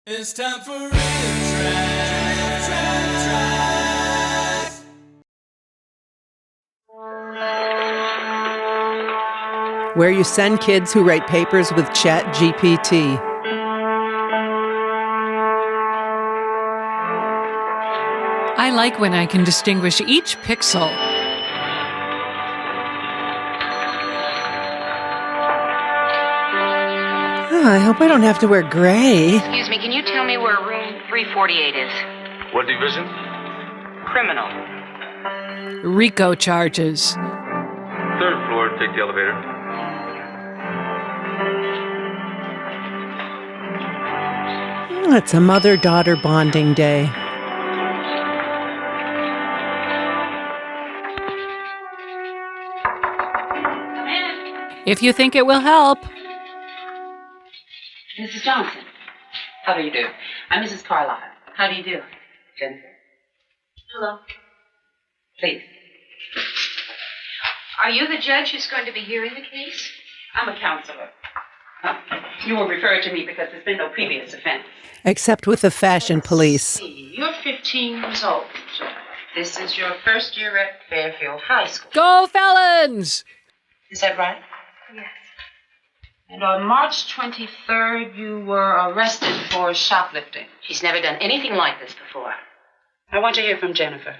It's time for Real Tracks. Where you send kids who write papers with ChatGPT. I like when I can distinguish each pixel. I hope I don't have to wear gray. Excuse me, can you tell me where room 348 is? What division? Criminal. RICO charges. Third floor, take the elevator. It's a mother-daughter bonding day. If you think it will help. Mrs. Johnson. How do you do? I'm Mrs. Carlyle. How do you do? Jennifer. Hello. Please. Are you the judge who's going to be hearing the case? I'm a counselor. You were referred to me because there's been no previous offense. Except with the fashion police. You're 15 years old. This is your first year at Fairfield High School. Go felons! Is that right? Yes. And on March 23rd, you were arrested for shoplifting. She's never done anything like this before. I want to hear from Jennifer.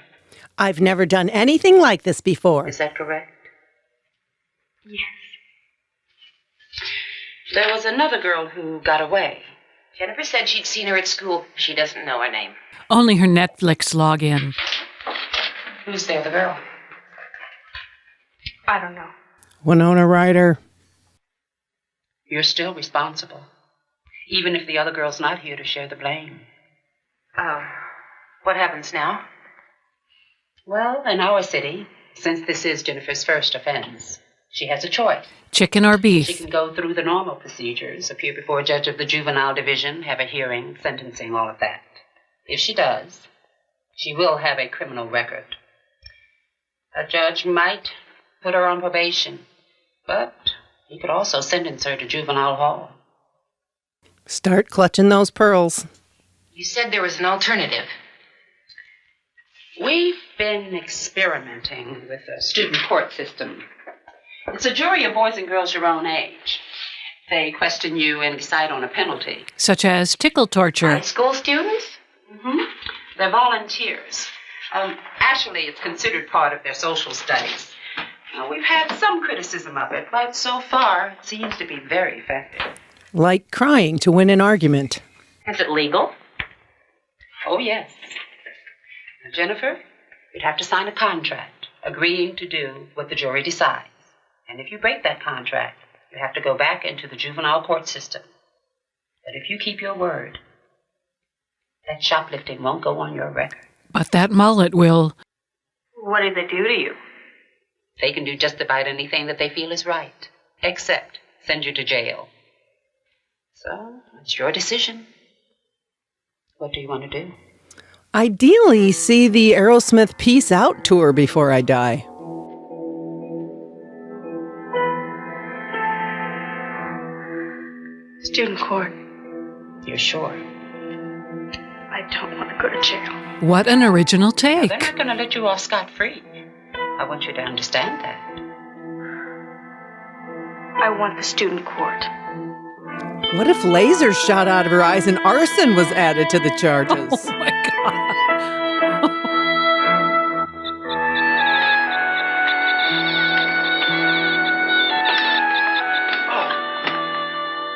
I've never done anything like this before. Is that correct? Yes. There was another girl who got away. Jennifer said she'd seen her at school. She doesn't know her name. Only her Netflix login. Who's the other girl? I don't know. Winona Ryder. You're still responsible, even if the other girl's not here to share the blame. What happens now? Well, in our city, since this is Jennifer's first offense, she has a choice. Chicken or beef? She can go through the normal procedures, appear before a judge of the juvenile division, have a hearing, sentencing, all of that. If she does, she will have a criminal record. A judge might put her on probation, but he could also sentence her to juvenile hall. Start clutching those pearls. You said there was an alternative. We've been experimenting with a student court system. It's a jury of boys and girls your own age. They question you and decide on a penalty. Such as tickle torture. High school students? Mm-hmm. They're volunteers. Actually, it's considered part of their social studies. We've had some criticism of it, but so far it seems to be very effective. Like crying to win an argument. Is it legal? Oh, yes. Now, Jennifer, you'd have to sign a contract agreeing to do what the jury decides. And if you break that contract, you have to go back into the juvenile court system. But if you keep your word, that shoplifting won't go on your record. But that mullet will. What did they do to you? They can do just about anything that they feel is right, except send you to jail. So, it's your decision. What do you want to do? Ideally, see the Aerosmith Peace Out tour before I die. Student court. You're sure? I don't want to go to jail. What an original take. They're not going to let you off scot-free. I want you to understand that. I want the student court. What if lasers shot out of her eyes and arson was added to the charges? Oh my God.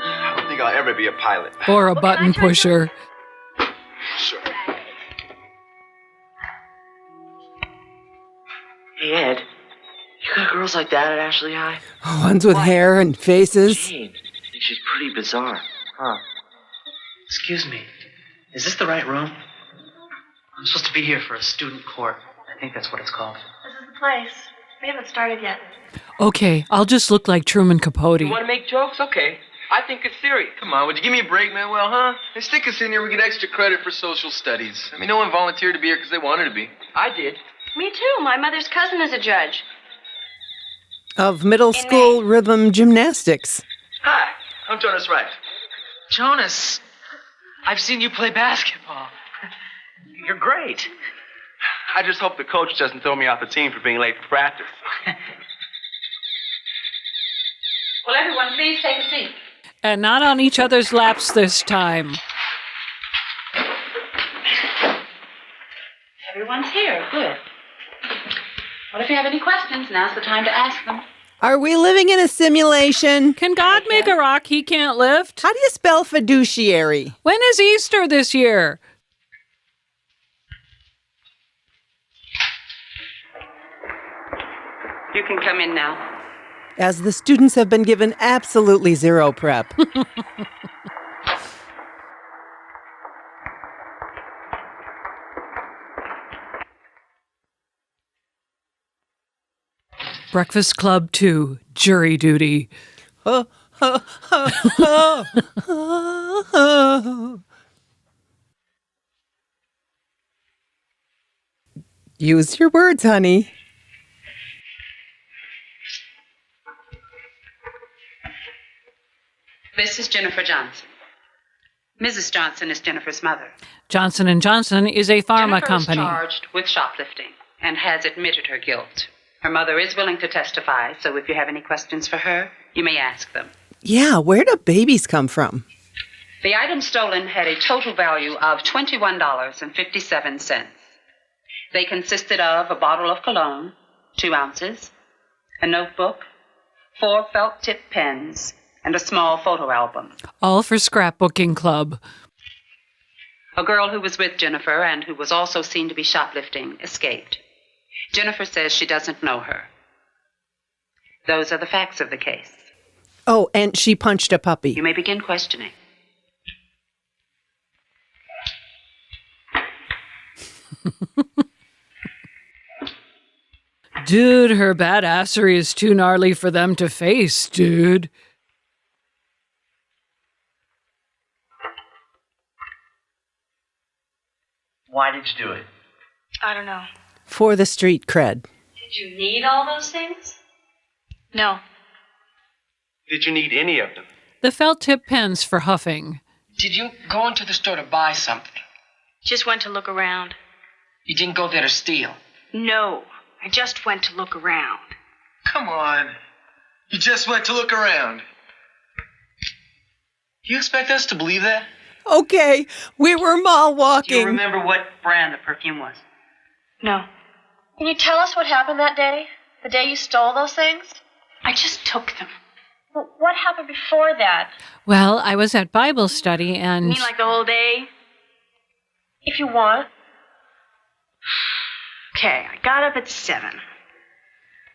I don't think I'll ever be a pilot. Or a button pusher. Sure. Hey, Ed, you got girls like that at Ashley High? Ones with hair and faces. Jane, I think she's pretty bizarre. Huh. Excuse me, is this the right room? I'm supposed to be here for a student court. I think that's what it's called. This is the place. We haven't started yet. Okay, I'll just look like Truman Capote. You want to make jokes? Okay. I think it's serious. Come on, would you give me a break, Manuel, huh? They stick us in here, we get extra credit for social studies. I mean, no one volunteered to be here because they wanted to be. I did. Me too. My mother's cousin is a judge. Of middle school rhythm gymnastics. Hi, I'm Jonas Wright. Jonas, I've seen you play basketball. You're great. I just hope the coach doesn't throw me off the team for being late for practice. Will everyone please take a seat? And not on each other's laps this time. Everyone's here. Good. Well, if you have any questions, now's the time to ask them. Are we living in a simulation? Can God make a rock he can't lift? How do you spell fiduciary? When is Easter this year? You can come in now. As the students have been given absolutely zero prep. Breakfast Club 2, jury duty. Use your words, honey. This is Jennifer Johnson. Mrs. Johnson is Jennifer's mother. Johnson & Johnson is a pharma Jennifer company. is charged with shoplifting and has admitted her guilt. Her mother is willing to testify, so if you have any questions for her, you may ask them. Yeah, where do babies come from? The items stolen had a total value of $21.57. They consisted of a bottle of cologne, 2 ounces, a notebook, 4 felt-tip pens, and a small photo album. All for scrapbooking club. A girl who was with Jennifer and who was also seen to be shoplifting escaped. Jennifer says she doesn't know her. Those are the facts of the case. Oh, and she punched a puppy. You may begin questioning. Dude, her badassery is too gnarly for them to face, dude. Why did you do it? I don't know. For the street cred. Did you need all those things? No. Did you need any of them? The felt tip pens for huffing. Did you go into the store to buy something? Just went to look around. You didn't go there to steal. No. I just went to look around. Come on. You just went to look around. Do you expect us to believe that? Okay, we were mall Do you walking. remember what brand the perfume was? No. Can you tell us what happened that day? The day you stole those things? I just took them. Well, what happened before that? Well, I was at Bible study and... You mean like the whole day? If you want. Okay, I got up at 7.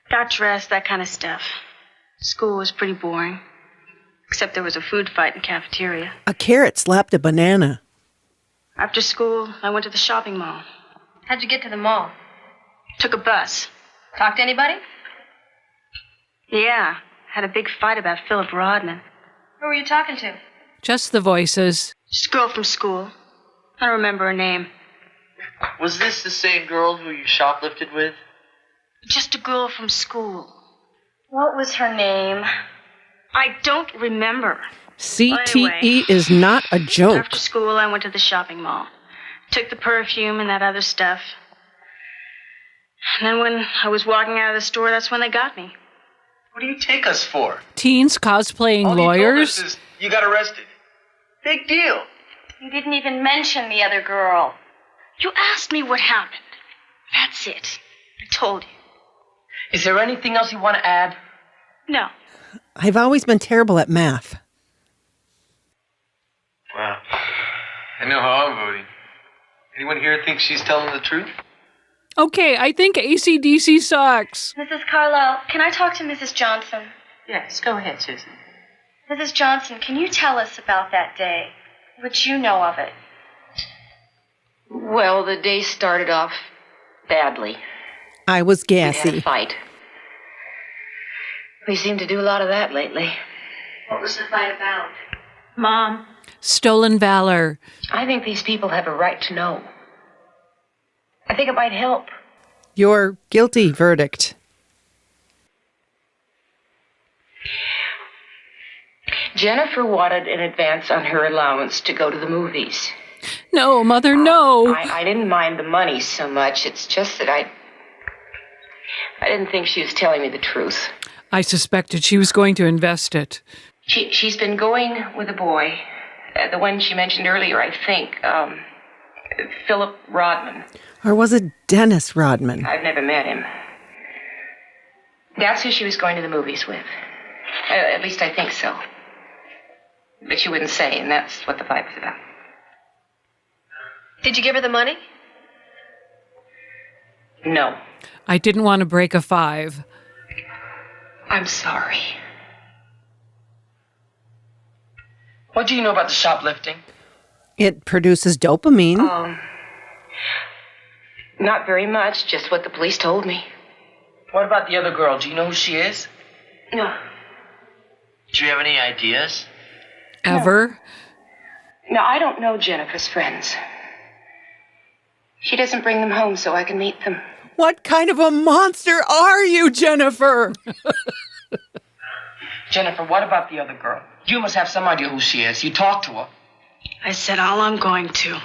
Got dressed, that kind of stuff. School was pretty boring. Except there was a food fight in the cafeteria. A carrot slapped a banana. After school, I went to the shopping mall. How'd you get to the mall? Took a bus. Talk to anybody? Yeah, had a big fight about Philip Rodman. Who were you talking to? Just the voices. Just a girl from school. I don't remember her name. Was this the same girl who you shoplifted with? Just a girl from school. What was her name? I don't remember. CTE is not a joke. After school, I went to the shopping mall. Took the perfume and that other stuff. And then when I was walking out of the store, that's when they got me. What do you take us for? Teens cosplaying All you told lawyers. us is you got arrested. Big deal. You didn't even mention the other girl. You asked me what happened. That's it. I told you. Is there anything else you want to add? No. I've always been terrible at math. Wow. I know how I'm voting. Anyone here think she's telling the truth? Okay, I think AC/DC sucks. Mrs. Carlisle, can I talk to Mrs. Johnson? Yes, go ahead, Susan. Mrs. Johnson, can you tell us about that day? What you know of it? Well, the day started off badly. I was We had gassy. a fight. We seem to do a lot of that lately. What was the fight about? Mom. Stolen valor. I think these people have a right to know. I think it might help. Your guilty verdict. Jennifer wanted an advance on her allowance to go to the movies. No, Mother, no. I didn't mind the money so much. It's just that I didn't think she was telling me the truth. I suspected she was going to invest it. She's been going with a boy. The one she mentioned earlier, I think. Philip Rodman. Or was it Dennis Rodman? I've never met him. That's who she was going to the movies with. At least I think so. But she wouldn't say, and that's what the fight was about. Did you give her the money? No. I didn't want to break a 5. I'm sorry. What do you know about the shoplifting? It produces dopamine. Not very much, just what the police told me. What about the other girl? Do you know who she is? No. Do you have any ideas? Ever? No, I don't know Jennifer's friends. She doesn't bring them home so I can meet them. What kind of a monster are you, Jennifer? Jennifer, what about the other girl? You must have some idea who she is. You talked to her. I said all I'm going to.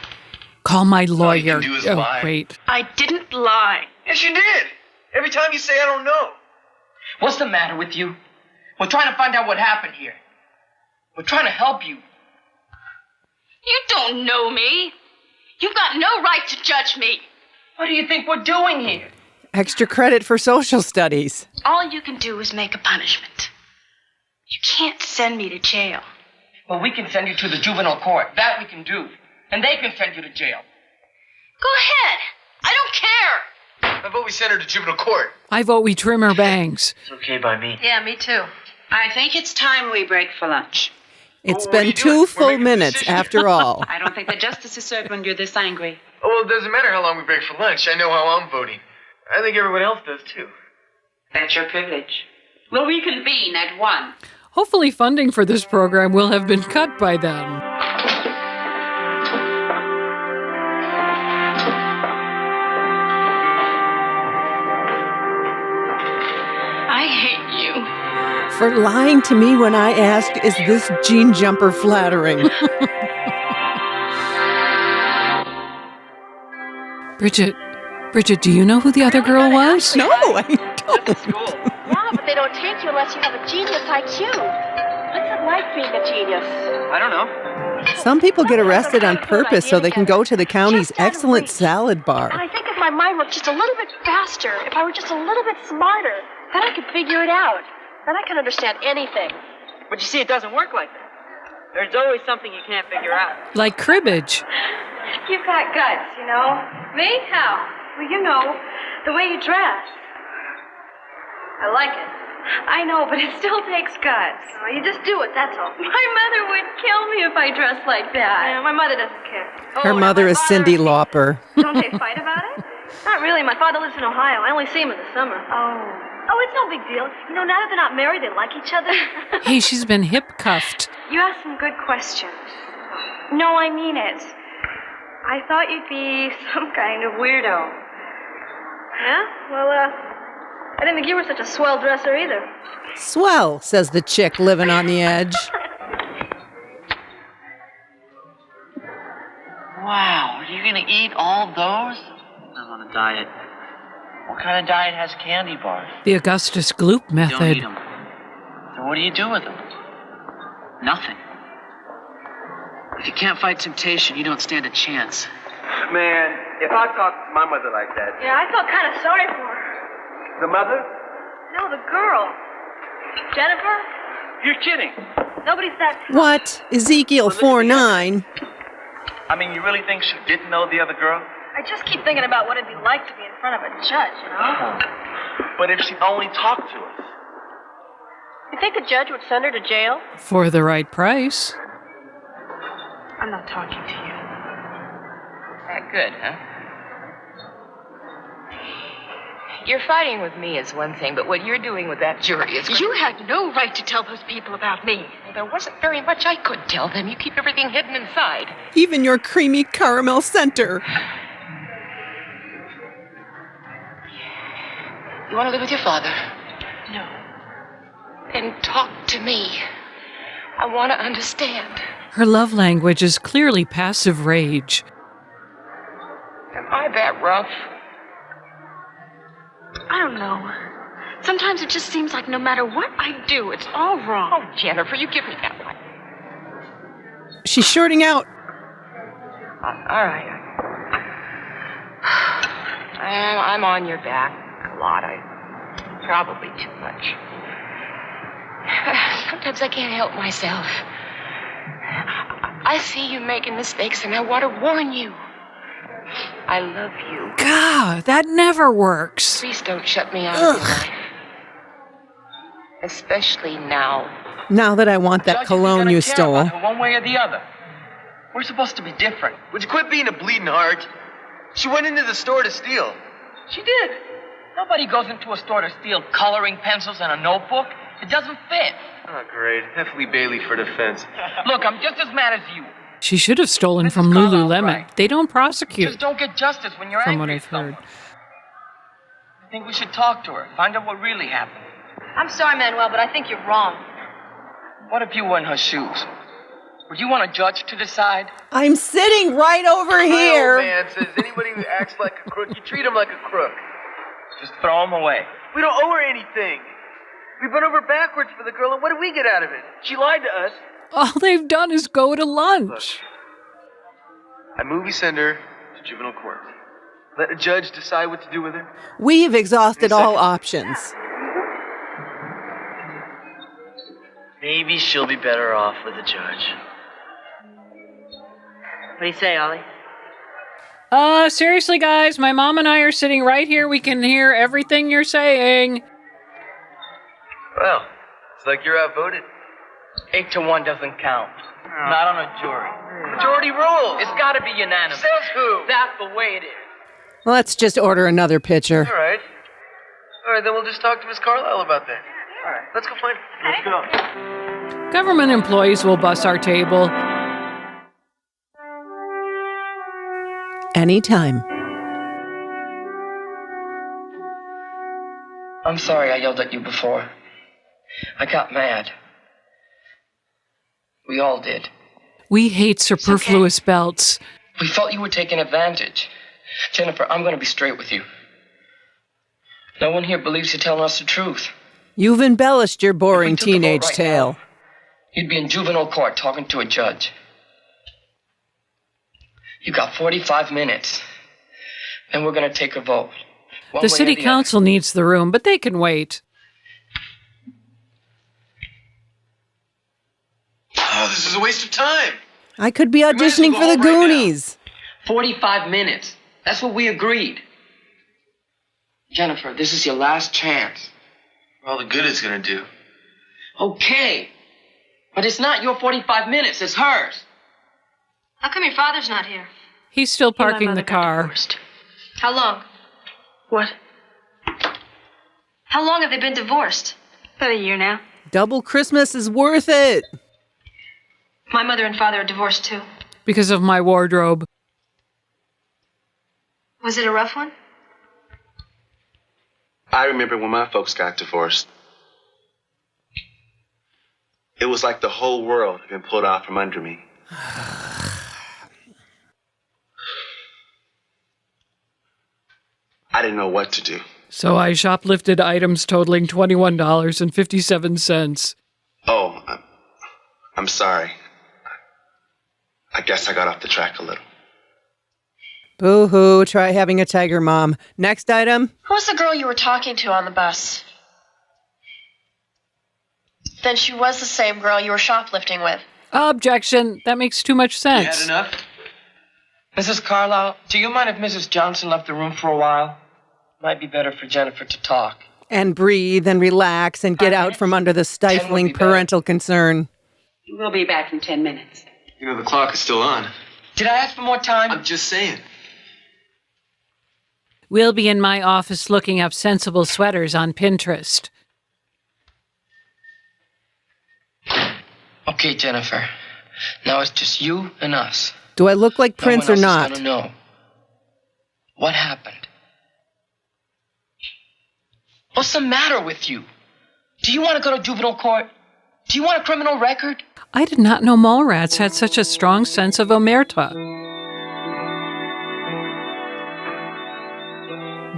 Call my All lawyer. you can do is lie. Wait. I didn't lie. Yes, you did. Every time you say I don't know. What's the matter with you? We're trying to find out what happened here. We're trying to help you. You don't know me. You've got no right to judge me. What do you think we're doing here? Extra credit for social studies. All you can do is make a punishment. You can't send me to jail. Well, we can send you to the juvenile court. That we can do. And they can send you to jail. Go ahead. I don't care. I vote we send her to juvenile court. I vote we trim her bangs. It's okay by me. Yeah, me too. I think it's time we break for lunch. It's What are been you doing? 2 We're full making a minutes decision. after all. I don't think that justice is served when you're this angry. Oh, well, it doesn't matter how long we break for lunch. I know how I'm voting. I think everyone else does, too. That's your privilege. We'll reconvene at 1. Hopefully funding for this program will have been cut by then. I hate you. For lying to me when I asked, is this jean jumper flattering? Bridget, do you know who the other girl was? No, I don't. Yeah, but they don't take you unless you have a genius IQ. What's it like being a genius? I don't know. Some people get arrested on purpose so they can go to the county's excellent salad bar. And I think if my mind worked just a little bit faster, if I were just a little bit smarter, then I could figure it out. Then I can understand anything. But you see, it doesn't work like that. There's always something you can't figure out. Like cribbage. You've got guts, you know. Me? How? Well, you know, the way you dress. I like it. I know, but it still takes guts. Oh, you just do it, that's all. My mother would kill me if I dressed like that. Yeah, my mother doesn't care. Her mother is Cyndi Lauper. Don't they fight about it? Not really. My father lives in Ohio. I only see him in the summer. Oh, it's no big deal. You know, now that they're not married, they like each other. Hey, she's been hip-cuffed. You asked some good questions. No, I mean it. I thought you'd be some kind of weirdo. Yeah? Well, I didn't think you were such a swell dresser either. Swell, says the chick living on the edge. Wow, are you gonna eat all those? I'm on a diet. What kind of diet has candy bars? The Augustus Gloop You don't method. eat them. So what do you do with them? Nothing. If you can't fight temptation, you don't stand a chance. Man, if I talked to my mother like that. Yeah, I felt kind of sorry for her. The mother? No, the girl. Jennifer? You're kidding. Nobody's that tough. What? Ezekiel 4:9. I mean, you really think she didn't know the other girl? I just keep thinking about what it'd be like to be in front of a judge, you know? But if she only talked to us. You think the judge would send her to jail? For the right price. I'm not talking to you. That good, huh? You're fighting with me is one thing, but what you're doing with that jury is... You had no right to tell those people about me. Well, there wasn't very much I could tell them. You keep everything hidden inside. Even your creamy caramel center. You want to live with your father? No. Then talk to me. I want to understand. Her love language is clearly passive rage. Am I that rough? I don't know. Sometimes it just seems like no matter what I do, it's all wrong. Oh, Jennifer, you give me that one. She's shorting out. All right. I'm on your back a lot. Probably too much. Sometimes I can't help myself. I see you making mistakes, and I want to warn you. I love you. God, that never works. Please don't shut me out of your life. Especially now. Now that I want that cologne you stole. One way or the other. We're supposed to be different. Would you quit being a bleeding heart? She went into the store to steal. She did. Nobody goes into a store to steal coloring pencils and a notebook. It doesn't fit. Oh, great. Heffley Bailey for defense. Look, I'm just as mad as you. She should have stolen from Lululemon. Right. They don't prosecute. Just don't get justice when you're from angry. What I've heard. I think we should talk to her. Find out what really happened. I'm sorry, Manuel, but I think you're wrong. What if you were in her shoes? Would you want a judge to decide? I'm sitting right over here. My old man says anybody who acts like a crook, you treat him like a crook. Just throw him away. We don't owe her anything. We bent over backwards for the girl, and what did we get out of it? She lied to us. All they've done is go to lunch. Look, I move we send her to juvenile court. Let a judge decide what to do with her. We've exhausted all options. Maybe she'll be better off with a judge. What do you say, Ollie? Seriously, guys, my mom and I are sitting right here. We can hear everything you're saying. Well, it's like you're outvoted. 8-1 doesn't count. Not on a jury. Majority rules. It's got to be unanimous. Says who? That's the way it is. Let's just order another pitcher. All right. All right, then we'll just talk to Miss Carlisle about that. All right, let's go find her. Let's go. Government employees will bus our table. Anytime. I'm sorry I yelled at you before. I got mad. We all did. We hate superfluous belts. We felt you were taking advantage. Jennifer, I'm going to be straight with you. No one here believes you're telling us the truth. You've embellished your boring teenage right tale. Now, you'd be in juvenile court talking to a judge. You got 45 minutes. Then we're going to take a vote. The city council needs the room, but they can wait. Oh, this is a waste of time. I could be auditioning for the Goonies. 45 minutes. That's what we agreed. Jennifer, this is your last chance. All the good it's going to do. Okay. But it's not your 45 minutes, it's hers. How come your father's not here? He's still parking the car. How long? What? How long have they been divorced? About a year now. Double Christmas is worth it. My mother and father are divorced too. Because of my wardrobe. Was it a rough one? I remember when my folks got divorced. It was like the whole world had been pulled out from under me. I didn't know what to do. So I shoplifted items totaling $21.57. Oh, I'm sorry. I guess I got off the track a little. Boo-hoo, try having a tiger mom. Next item. Who was the girl you were talking to on the bus? Then she was the same girl you were shoplifting with. Objection. That makes too much sense. You had enough? Mrs. Carlisle, do you mind if Mrs. Johnson left the room for a while? Might be better for Jennifer to talk. And breathe and relax and get out from under the stifling parental concern. We'll be back in 10 minutes. You know, the clock is still on. Did I ask for more time? I'm just saying. We'll be in my office looking up sensible sweaters on Pinterest. Okay, Jennifer. Now it's just you and us. Do I look like Prince or not? No one else is gonna know. What happened? What's the matter with you? Do you want to go to juvenile court? Do you want a criminal record? I did not know mall rats had such a strong sense of omerta.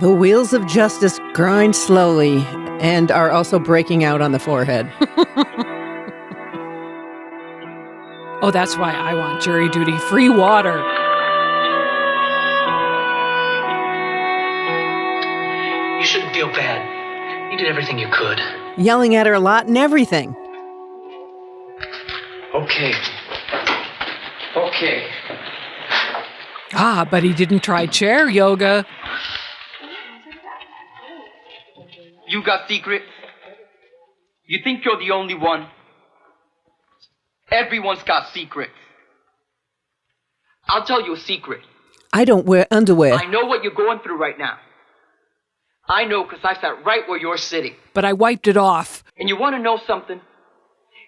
The wheels of justice grind slowly and are also breaking out on the forehead. Oh, that's why I want jury duty. Free water. You shouldn't feel bad. You did everything you could. Yelling at her a lot and everything. Okay. Okay. Ah, but he didn't try chair yoga. You got secrets? You think you're the only one? Everyone's got secrets. I'll tell you a secret. I don't wear underwear. I know what you're going through right now. I know because I sat right where you're sitting. But I wiped it off. And you want to know something?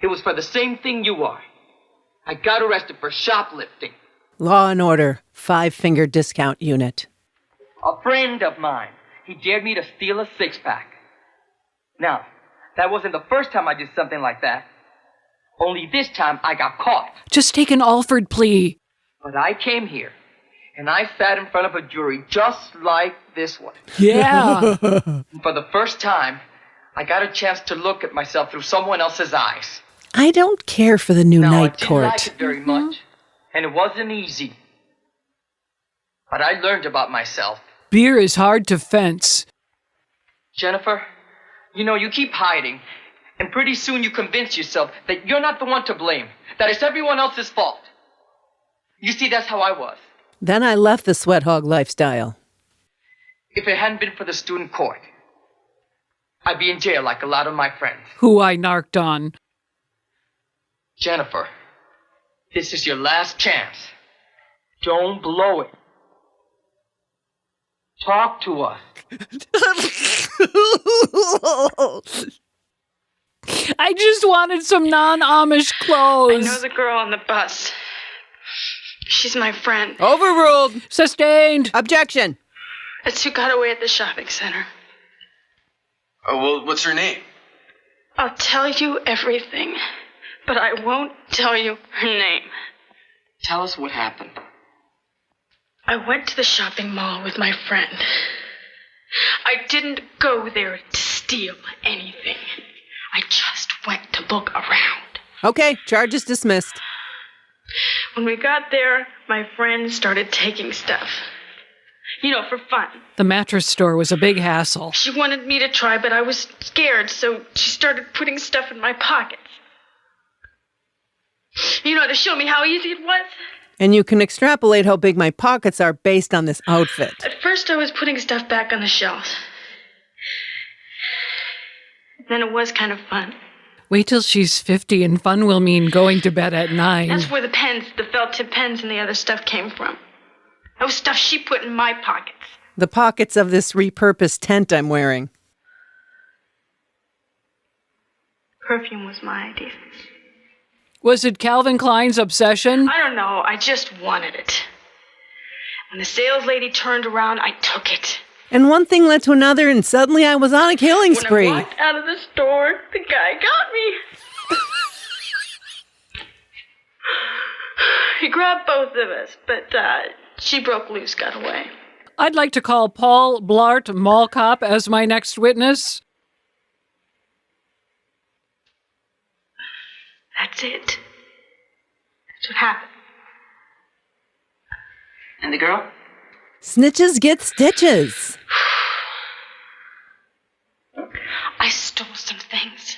It was for the same thing you are. I got arrested for shoplifting. Law and Order, 5-finger discount unit. A friend of mine, he dared me to steal a 6-pack. Now, that wasn't the first time I did something like that. Only this time I got caught. Just take an Alford plea. But I came here, and I sat in front of a jury just like this one. Yeah. And for the first time, I got a chance to look at myself through someone else's eyes. I don't care for the new Now, night I didn't court. like it very much, and it wasn't easy. But I learned about myself. Beer is hard to fence. Jennifer, you know, you keep hiding, and pretty soon you convince yourself that you're not the one to blame, that it's everyone else's fault. You see, that's how I was. Then I left the sweat hog lifestyle. If it hadn't been for the student court, I'd be in jail like a lot of my friends. Who I narked on. Jennifer, this is your last chance. Don't blow it. Talk to us. I just wanted some non-Amish I clothes. know the girl on the bus. She's my friend. Overruled. Sustained. Objection. It's who got away at the shopping center. Oh, well, what's her name? I'll tell you everything, but I won't tell you her name. Tell us what happened. I went to the shopping mall with my friend. I didn't go there to steal anything. I just went to look around. Okay, charges dismissed. When we got there, my friend started taking stuff. You know, for fun. The mattress store was a big hassle. She wanted me to try, but I was scared, so she started putting stuff in my pockets. You know, to show me how easy it was. And you can extrapolate how big my pockets are based on this outfit. At first, I was putting stuff back on the shelves. Then it was kind of fun. Wait till she's 50 and fun will mean going to bed at 9. That's where the pens, the felt tip pens, and the other stuff came from. That was stuff she put in my pockets. The pockets of this repurposed tent I'm wearing. Perfume was my idea. Was it Calvin Klein's obsession? I don't know. I just wanted it. When the sales lady turned around, I took it. And one thing led to another, and suddenly I was on a killing spree. When I walked out of the store, the guy got me. He grabbed both of us, but she broke loose, got away. I'd like to call Paul Blart, mall cop, as my next witness. That's it. That's what happened. And the girl? Snitches get stitches. I stole some things,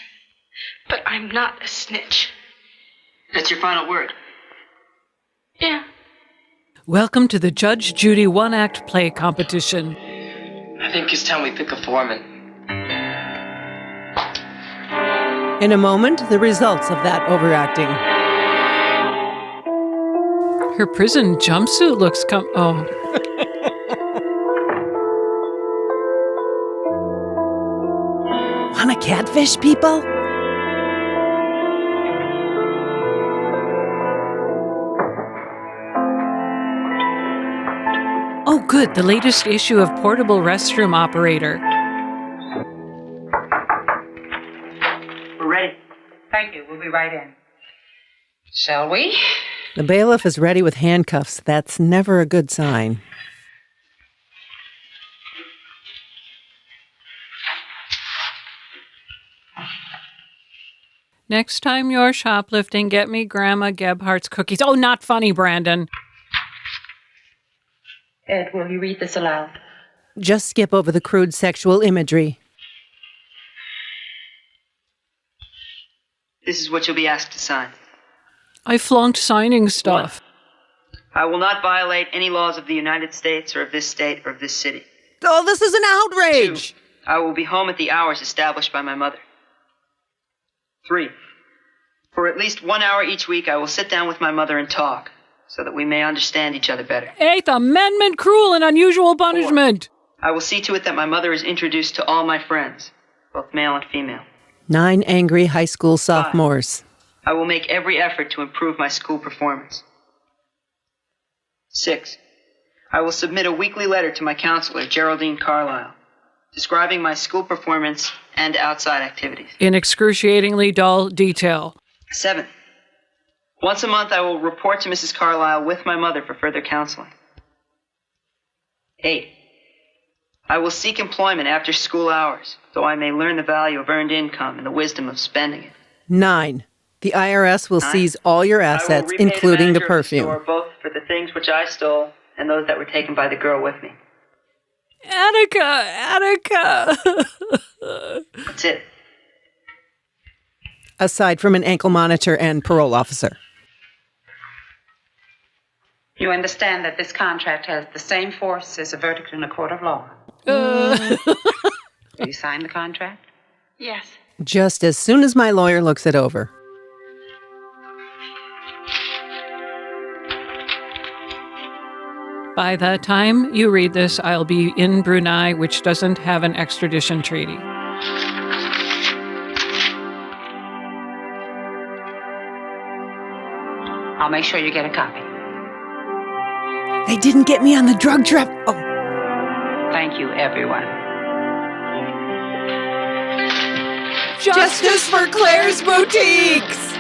but I'm not a snitch. That's your final word. Yeah. Welcome to the Judge Judy one-act play competition. I think it's time we pick a foreman. In a moment, the results of that overacting. Her prison jumpsuit looks oh. Wanna catfish people? Oh, good. The latest issue of Portable Restroom Operator. We're ready. Thank you. We'll be be right in. Shall we? The bailiff is ready with handcuffs. That's never a good sign. Next time you're shoplifting, get me Grandma Gebhardt's cookies. Oh, not funny, Brandon. Ed, will you read this aloud? Just skip over the crude sexual imagery. This is what you'll be asked to sign. I flunked signing stuff. I will not violate any laws of the United States or of this state or of this city. Oh, this is an outrage! 2, I will be home at the hours established by my mother. 3, for at least 1 hour each week, I will sit down with my mother and talk, so that we may understand each other better. 8th Amendment, cruel and unusual punishment. 4, I will see to it that my mother is introduced to all my friends, both male and female. 9 angry high school sophomores. 5, I will make every effort to improve my school performance. 6, I will submit a weekly letter to my counselor, Geraldine Carlisle, describing my school performance and outside activities. In excruciatingly dull detail. 7, once a month I will report to Mrs. Carlisle with my mother for further counseling. 8, I will seek employment after school hours, so I may learn the value of earned income and the wisdom of spending it. 9, the IRS will 9, seize all your assets, including the perfume. Store, both for the things which I stole and those that were taken by the girl with me. Attica! That's it. Aside from an ankle monitor and parole officer. You understand that this contract has the same force as a verdict in a court of law. Do you sign the contract? Yes. Just as soon as my lawyer looks it over. By the time you read this, I'll be in Brunei, which doesn't have an extradition treaty. I'll make sure you get a copy. They didn't get me on the drug trip. Oh. Thank you, everyone. Justice for Claire's Boutiques!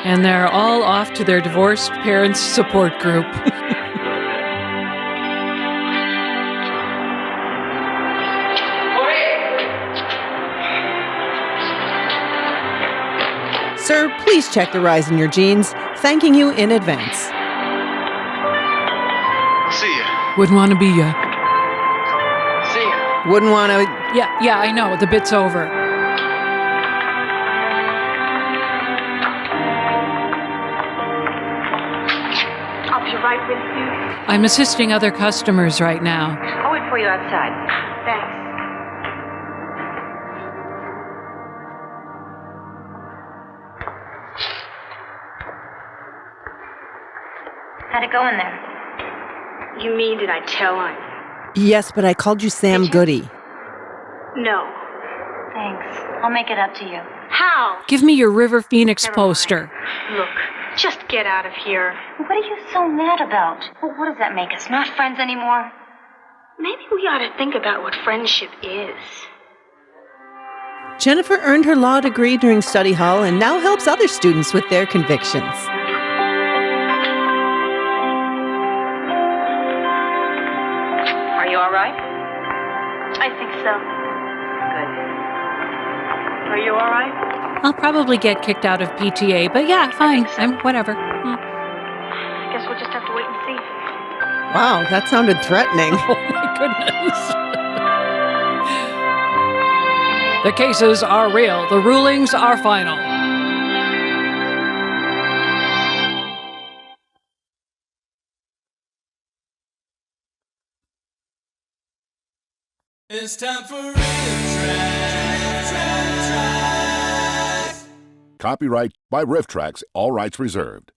And they're all off to their divorced parents' support group. Sir, please check the rise in your jeans. Thanking you in advance. See ya. Wouldn't want to be ya. See ya. Wouldn't want to... Yeah, I know. The bit's over. I'll be right with you. I'm assisting other customers right now. I'll wait for you outside. Thanks. How'd it go in there? You mean, did I tell on you? Yes, but I called you Sam Goody. No. Thanks. I'll make it up to you. How? Give me your River Phoenix poster. Look, just get out of here. What are you so mad about? Well, what does that make us? Not friends anymore? Maybe we ought to think about what friendship is. Jennifer earned her law degree during study hall and now helps other students with their convictions. Are you all right? I think so. Good. Are you all right? I'll probably get kicked out of PTA, but yeah, fine. I'm whatever. I guess we'll just have to wait and see. Wow, that sounded threatening. Oh my goodness. The cases are real. The rulings are final. It's time for Riff Tracks. Copyright by Riff Tracks, all rights reserved.